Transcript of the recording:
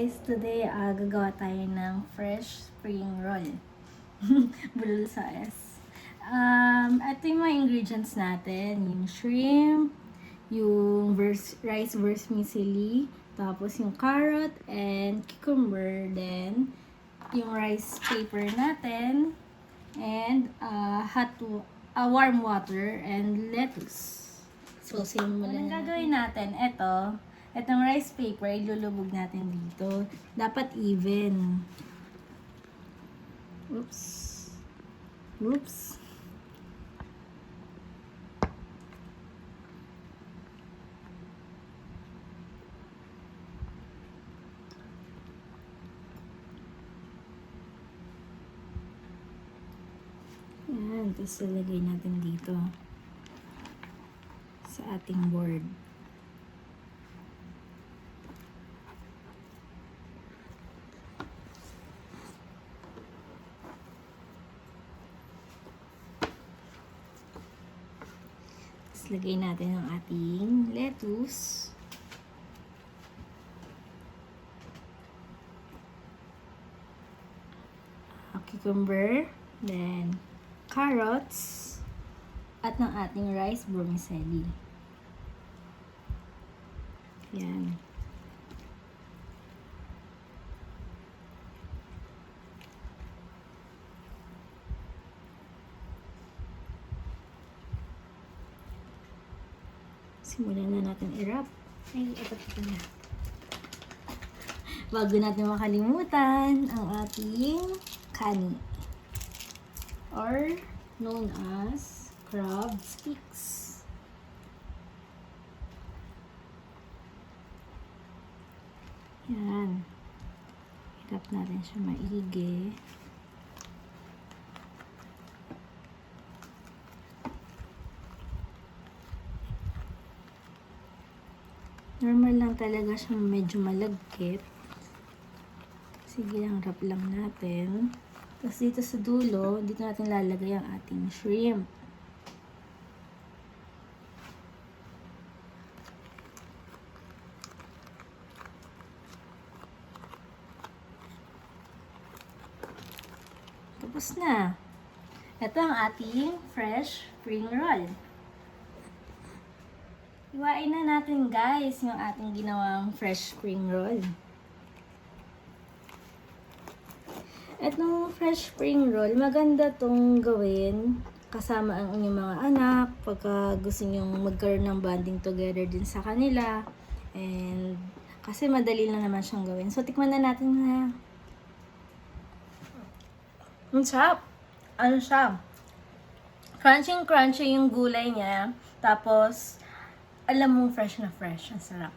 guys! Today, gagawa tayo ng fresh spring roll. Bulol sa S. Ito yung mga ingredients natin. Yung shrimp, yung rice vermicelli, tapos yung carrot and cucumber, then yung rice paper natin, and warm water and lettuce. So, simulan na. Ang gagawin natin, Itong rice paper, ilulubog natin dito. Dapat even. Oops. Oops. Yan. Tapos ilagay natin dito. Sa ating board. Lagay natin ang ating lettuce. Cucumber, then carrots, at ng ating rice vermicelli. Yan. Simulan na natin i-wrap. Ay, ito na. Bago natin makalimutan ang ating kani. Or known as crab sticks. Yan. I-wrap natin siya maigi. Normal lang talaga siya medyo malagkit. Sige lang, wrap lang natin. Tapos dito sa dulo, dito natin lalagay ang ating shrimp. Tapos na. Ito ang ating fresh spring roll. Iwain na natin guys yung ating ginawang fresh spring roll. Etong fresh spring roll, maganda tong gawin kasama ang inyong mga anak pagka gusto nyong magkaroon ng bonding together din sa kanila. And kasi madali lang naman siyang gawin. So tikman na natin na. Ang sarap! Ano siya? Crunchy yung gulay niya. Tapos alam mong fresh na fresh. Ang sarap.